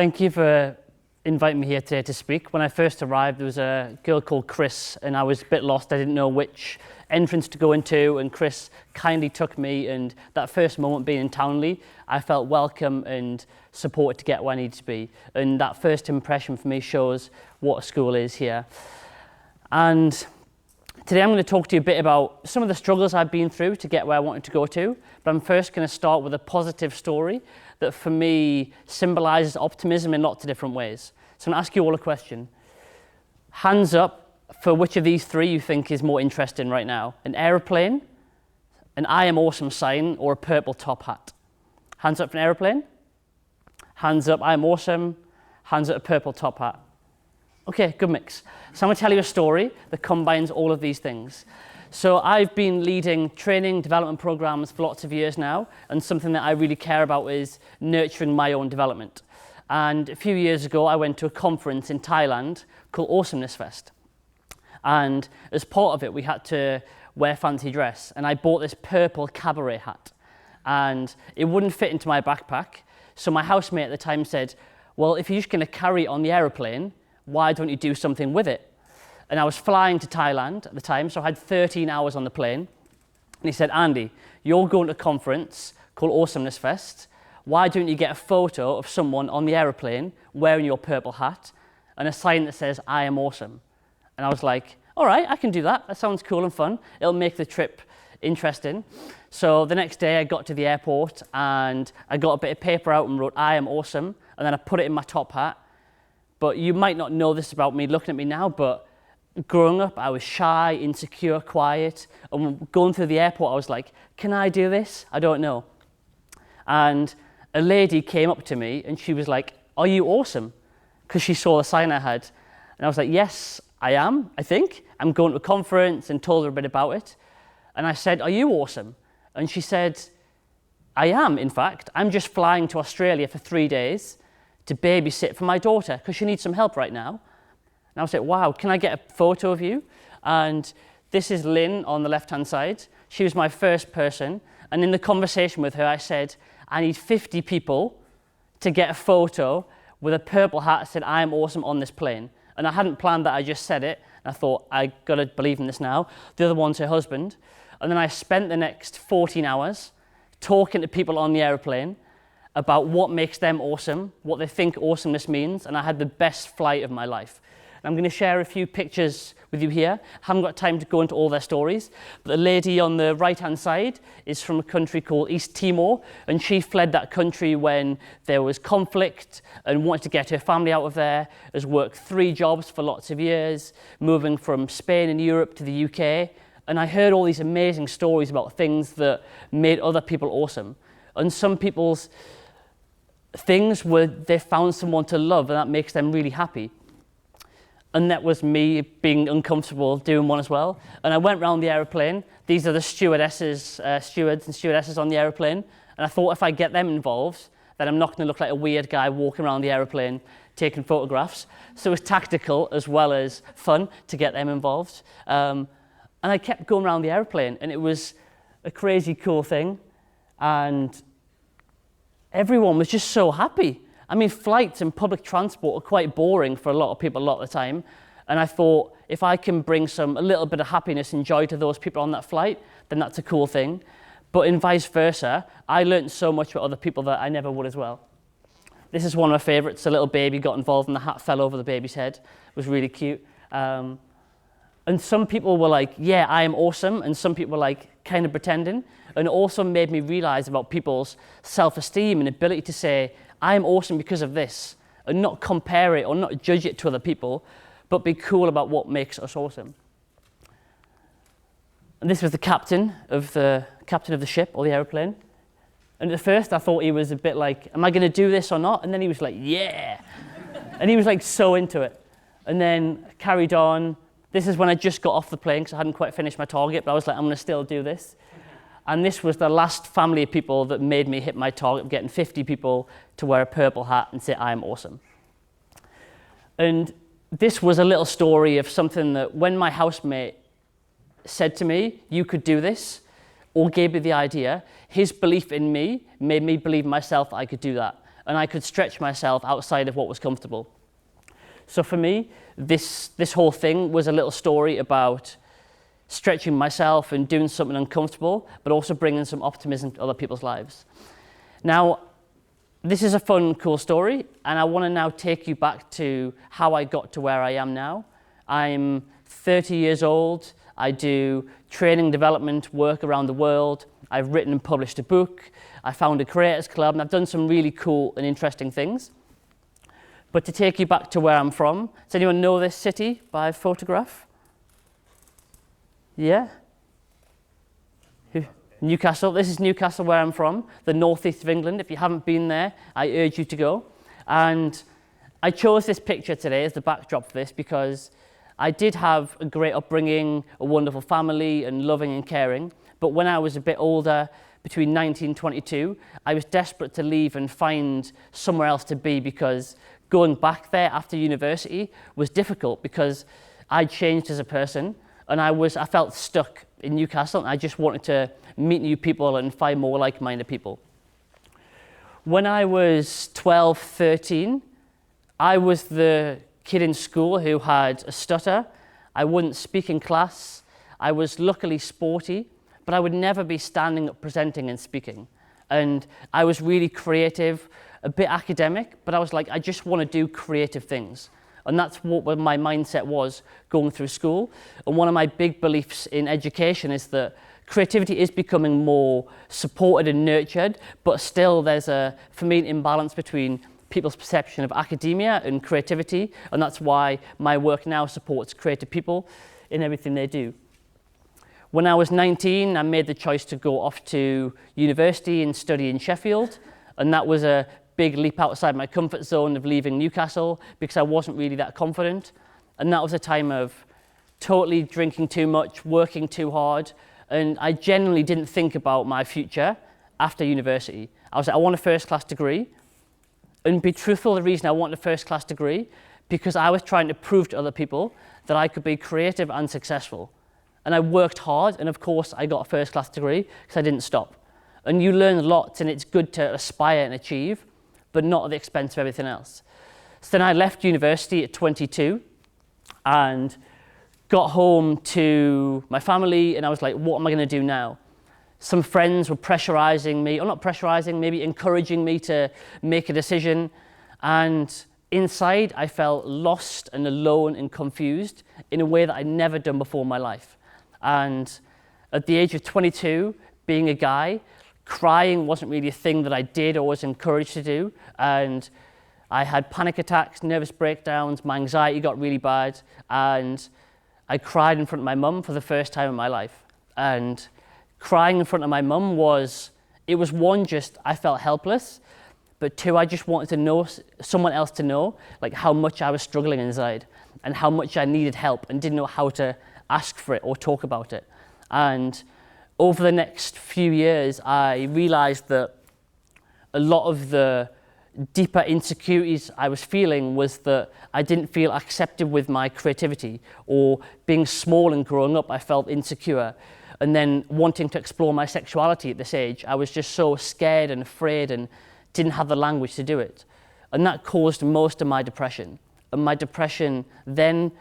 Thank you for inviting me here today to speak. When I first arrived, there was a girl called Chris, and I was a bit lost. I didn't know which entrance to go into, and Chris kindly took me, and that first moment being in Townley, I felt welcome and supported to get where I needed to be. And that first impression for me shows what a school is here. And today I'm going to talk to you a bit about some of the struggles I've been through to get where I wanted to go to, but I'm first going to start with a positive story that for me symbolises optimism in lots of different ways. So I'm going to ask you all a question. Hands up for which of these three you think is more interesting right now. An aeroplane, an I am awesome sign, or a purple top hat. Hands up for an aeroplane. Hands up, I am awesome. Hands up, a purple top hat. Okay, good mix. So I'm going to tell you a story that combines all of these things. So I've been leading training development programs for lots of years now, and something that I really care about is nurturing my own development. And a few years ago, I went to a conference in Thailand called Awesomeness Fest. And as part of it, we had to wear fancy dress. And I bought this purple cabaret hat. And it wouldn't fit into my backpack. So my housemate at the time said, well, if you're just going to carry it on the aeroplane, why don't you do something with it? And I was flying to Thailand at the time, so I had 13 hours on the plane. And he said, Andy, you're going to a conference called Awesomeness Fest. Why don't you get a photo of someone on the aeroplane wearing your purple hat and a sign that says, I am awesome? And I was like, all right, I can do that. That sounds cool and fun. It'll make the trip interesting. So the next day I got to the airport and I got a bit of paper out and wrote, I am awesome. And then I put it in my top hat. But you might not know this about me looking at me now, but growing up, I was shy, insecure, quiet. And going through the airport, I was like, can I do this? I don't know. And a lady came up to me and she was like, are you awesome? Because she saw the sign I had. And I was like, yes, I am, I think. I'm going to a conference, and told her a bit about it. And I said, are you awesome? And she said, I am, in fact. I'm just flying to Australia for 3 days to babysit for my daughter because she needs some help right now. And I was like, wow, can I get a photo of you? And this is Lynn on the left-hand side. She was my first person. And in the conversation with her, I said, I need 50 people to get a photo with a purple hat that said, I am awesome on this plane. And I hadn't planned that, I just said it. And I thought, I gotta believe in this now. The other one's her husband. And then I spent the next 14 hours talking to people on the aeroplane about what makes them awesome, what they think awesomeness means, and I had the best flight of my life. And I'm going to share a few pictures with you here. I haven't got time to go into all their stories, but the lady on the right-hand side is from a country called East Timor, and she fled that country when there was conflict and wanted to get her family out of there, has worked 3 jobs for lots of years, moving from Spain and Europe to the UK, and I heard all these amazing stories about things that made other people awesome. And some people's things where they found someone to love and that makes them really happy. And that was me being uncomfortable doing one as well. And I went around the aeroplane. These are the stewards and stewardesses on the aeroplane. And I thought if I get them involved, then I'm not going to look like a weird guy walking around the aeroplane taking photographs. So it was tactical as well as fun to get them involved. And I kept going around the aeroplane, and it was a crazy cool thing. And everyone was just so happy. I mean, flights and public transport are quite boring for a lot of people a lot of the time. And I thought, if I can bring a little bit of happiness and joy to those people on that flight, then that's a cool thing. But in vice versa, I learned so much about other people that I never would as well. This is one of my favorites. A little baby got involved and the hat fell over the baby's head. It was really cute. And some people were like, yeah, I am awesome. And some people were like, kind of pretending. And it also made me realize about people's self-esteem and ability to say, I am awesome because of this. And not compare it or not judge it to other people, but be cool about what makes us awesome. And this was the captain of the ship or the aeroplane. And at first I thought he was a bit like, am I going to do this or not? And then he was like, yeah. And he was like so into it. And then carried on. This is when I just got off the plane because I hadn't quite finished my target, but I was like, I'm going to still do this. And this was the last family of people that made me hit my target of getting 50 people to wear a purple hat and say, I am awesome. And this was a little story of something that when my housemate said to me, you could do this, or gave me the idea, his belief in me made me believe myself I could do that. and I could stretch myself outside of what was comfortable. So for me, this whole thing was a little story about stretching myself and doing something uncomfortable, but also bringing some optimism to other people's lives. Now, this is a fun, cool story, and I want to now take you back to how I got to where I am now. I'm 30 years old. I do training development work around the world. I've written and published a book. I founded a creators club, and I've done some really cool and interesting things. But to take you back to where I'm from, does anyone know this city by photograph? Yeah? Newcastle. This is Newcastle, where I'm from, the northeast of England. If you haven't been there, I urge you to go. And I chose this picture today as the backdrop for this because I did have a great upbringing, a wonderful family, and loving and caring. But when I was a bit older, between 19 and 22, I was desperate to leave and find somewhere else to be, because going back there after university was difficult because I changed as a person, and I felt stuck in Newcastle, and I just wanted to meet new people and find more like-minded people. When I was 12, 13, I was the kid in school who had a stutter. I wouldn't speak in class. I was luckily sporty, but I would never be standing up presenting and speaking. And I was really creative, a bit academic, but I was like, I just want to do creative things. And that's what my mindset was going through school. And one of my big beliefs in education is that creativity is becoming more supported and nurtured, but still there's for me, an imbalance between people's perception of academia and creativity. And that's why my work now supports creative people in everything they do. When I was 19, I made the choice to go off to university and study in Sheffield. And that was a big leap outside my comfort zone of leaving Newcastle, because I wasn't really that confident. And that was a time of totally drinking too much, working too hard, and I genuinely didn't think about my future after university. I was like, I want a first-class degree. And to be truthful, the reason I wanted a first-class degree, because I was trying to prove to other people that I could be creative and successful. And I worked hard, and of course I got a first-class degree because I didn't stop. And you learn lots, and it's good to aspire and achieve, but not at the expense of everything else. So then I left university at 22 and got home to my family, and I was like, what am I going to do now? Some friends were pressurizing me, or not pressurizing, maybe encouraging me to make a decision. And inside, I felt lost and alone and confused in a way that I'd never done before in my life. And at the age of 22, being a guy, crying wasn't really a thing that I did or was encouraged to do. And I had panic attacks, nervous breakdowns, my anxiety got really bad, and I cried in front of my mum for the first time in my life. And crying in front of my mum was one, just I felt helpless, but two, I just wanted to know, someone else to know, like how much I was struggling inside and how much I needed help and didn't know how to ask for it or talk about it. And over the next few years, I realized that a lot of the deeper insecurities I was feeling was that I didn't feel accepted with my creativity, or being small and growing up, I felt insecure. And then wanting to explore my sexuality at this age, I was just so scared and afraid and didn't have the language to do it. And that caused most of my depression. And my depression then,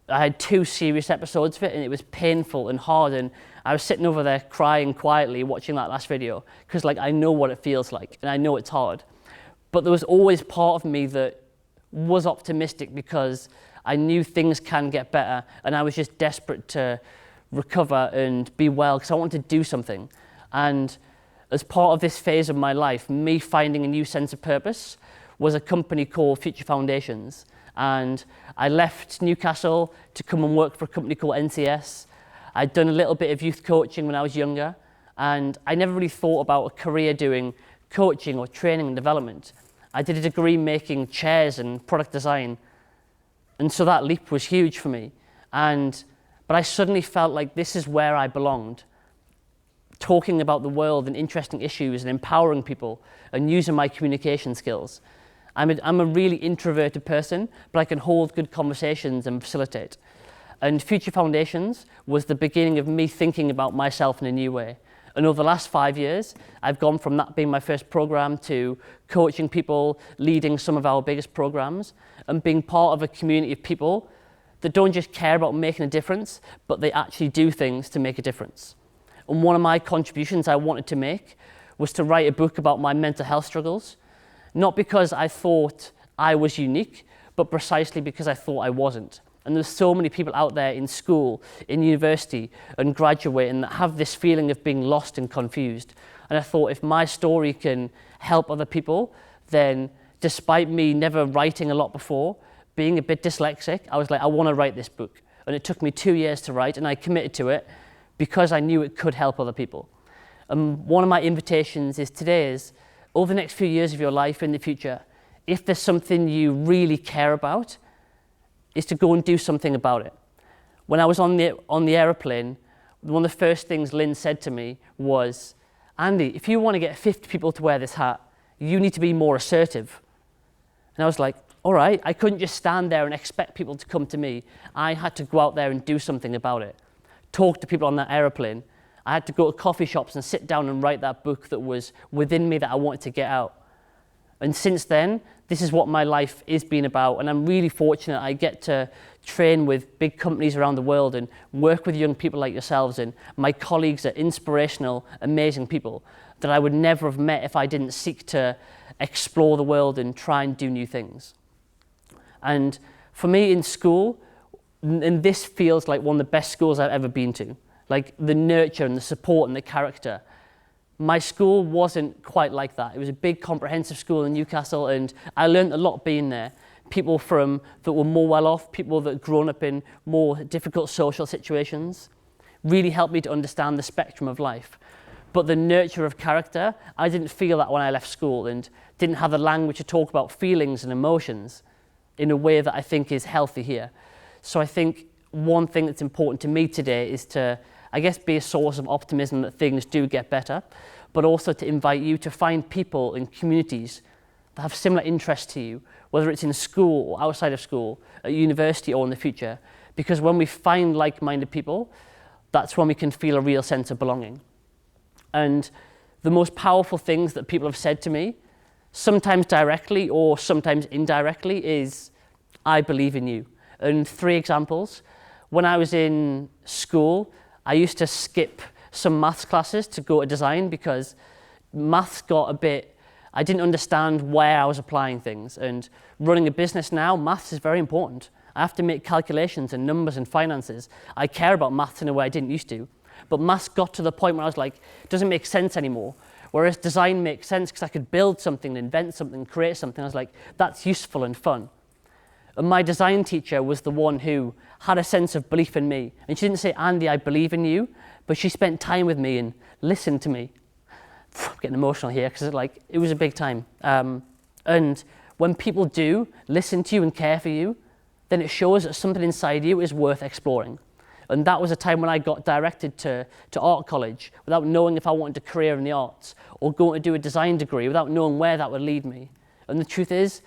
I had 2 serious episodes of it, and it was painful and hard, and I was sitting over there crying quietly watching that last video, because like I know what it feels like and I know it's hard. But there was always part of me that was optimistic, because I knew things can get better, and I was just desperate to recover and be well, because I wanted to do something. And as part of this phase of my life, me finding a new sense of purpose was a company called Future Foundations. And I left Newcastle to come and work for a company called NCS. I'd done a little bit of youth coaching when I was younger, and I never really thought about a career doing coaching or training and development. I did a degree making chairs and product design, and so that leap was huge for me. But I suddenly felt like this is where I belonged, talking about the world and interesting issues and empowering people and using my communication skills. I'm a really introverted person, but I can hold good conversations and facilitate. And Future Foundations was the beginning of me thinking about myself in a new way. And over the last 5 years, I've gone from that being my first program to coaching people, leading some of our biggest programs, and being part of a community of people that don't just care about making a difference, but they actually do things to make a difference. And one of my contributions I wanted to make was to write a book about my mental health struggles, not because I thought I was unique, but precisely because I thought I wasn't. And there's so many people out there in school, in university, and graduating that have this feeling of being lost and confused. And I thought if my story can help other people, then despite me never writing a lot before, being a bit dyslexic, I was like, I want to write this book. And it took me 2 years to write, and I committed to it because I knew it could help other people. And one of my invitations is over the next few years of your life in the future, if there's something you really care about, is to go and do something about it. When I was on the aeroplane, one of the first things Lynn said to me was, Andy, if you want to get 50 people to wear this hat, you need to be more assertive. And I was like, all right, I couldn't just stand there and expect people to come to me. I had to go out there and do something about it. Talk to people on that aeroplane. I had to go to coffee shops and sit down and write that book that was within me that I wanted to get out. And since then, this is what my life is been about, and I'm really fortunate I get to train with big companies around the world and work with young people like yourselves, and my colleagues are inspirational, amazing people that I would never have met if I didn't seek to explore the world and try and do new things. And for me in school, and this feels like one of the best schools I've ever been to, like the nurture and the support and the character. My school wasn't quite like that. It was a big comprehensive school in Newcastle, and I learned a lot being there. People that were more well off, people that had grown up in more difficult social situations, really helped me to understand the spectrum of life. But the nurture of character, I didn't feel that when I left school, and didn't have the language to talk about feelings and emotions in a way that I think is healthy here. So I think one thing that's important to me today is to, I guess, be a source of optimism that things do get better, but also to invite you to find people in communities that have similar interests to you, whether it's in school or outside of school, at university or in the future. Because when we find like-minded people, that's when we can feel a real sense of belonging. And the most powerful things that people have said to me, sometimes directly or sometimes indirectly, is, I believe in you. And 3 examples. When I was in school, I used to skip some maths classes to go to design because maths got a bit, I didn't understand where I was applying things. And running a business now, maths is very important. I have to make calculations and numbers and finances. I care about maths in a way I didn't used to. But maths got to the point where I was like, it doesn't make sense anymore. Whereas design makes sense because I could build something, invent something, create something. I was like, that's useful and fun. And my design teacher was the one who had a sense of belief in me. And she didn't say, Andy, I believe in you, but she spent time with me and listened to me. I'm getting emotional here because it was a big time. And when people do listen to you and care for you, then it shows that something inside you is worth exploring. And that was a time when I got directed to art college without knowing if I wanted a career in the arts, or going to do a design degree without knowing where that would lead me. And the truth is,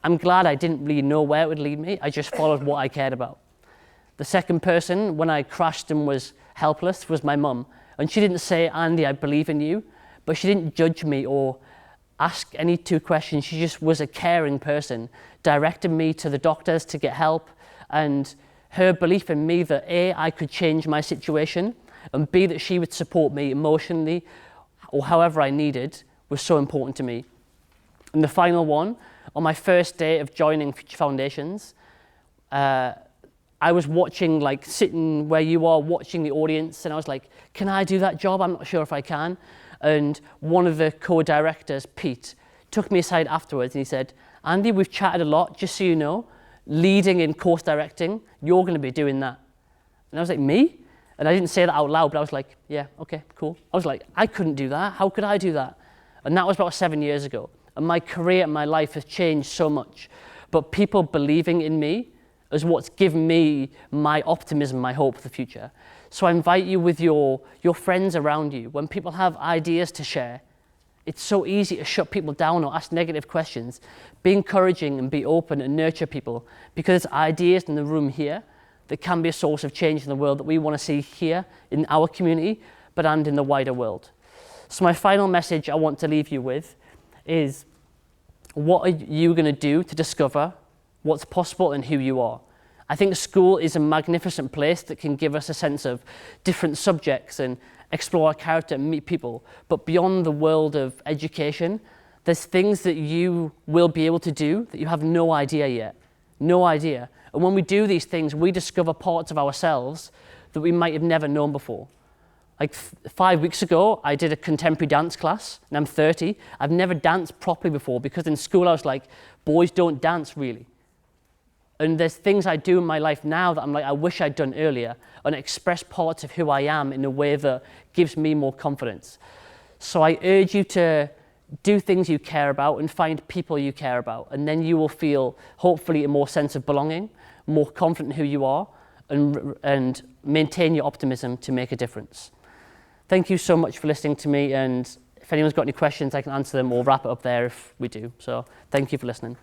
I'm glad I didn't really know where it would lead me. I just followed what I cared about. The second person, when I crashed and was helpless, was my mum. And she didn't say, Andy, I believe in you, but she didn't judge me or ask any 2 questions. She just was a caring person, directed me to the doctors to get help, and her belief in me that A, I could change my situation, and B, that she would support me emotionally or however I needed, was so important to me. And the final one, on my first day of joining Future Foundations, I was watching, sitting where you are, watching the audience, and I was like, can I do that job? I'm not sure if I can. And one of the co-directors, Pete, took me aside afterwards and he said, Andy, we've chatted a lot, just so you know, leading in course directing, you're going to be doing that. And I was like, me? And I didn't say that out loud, but I was like, yeah, okay, cool. I was like, I couldn't do that. How could I do that? And that was about 7 years ago. And my career and my life has changed so much. But people believing in me is what's given me my optimism, my hope for the future. So I invite you with your friends around you, when people have ideas to share, it's so easy to shut people down or ask negative questions. Be encouraging and be open and nurture people, because it's ideas in the room here that can be a source of change in the world that we want to see here in our community, and in the wider world. So my final message I want to leave you with is, what are you going to do to discover what's possible and who you are? I think school is a magnificent place that can give us a sense of different subjects and explore our character and meet people. But beyond the world of education, there's things that you will be able to do that you have no idea yet. No idea. And when we do these things, we discover parts of ourselves that we might have never known before. Like 5 weeks ago, I did a contemporary dance class, and I'm 30. I've never danced properly before because in school I was like, boys don't dance really. And there's things I do in my life now that I'm like, I wish I'd done earlier, and express parts of who I am in a way that gives me more confidence. So I urge you to do things you care about and find people you care about, and then you will feel, hopefully, a more sense of belonging, more confident in who you are, and maintain your optimism to make a difference. Thank you so much for listening to me, and if anyone's got any questions, I can answer them or wrap it up there if we do. So thank you for listening.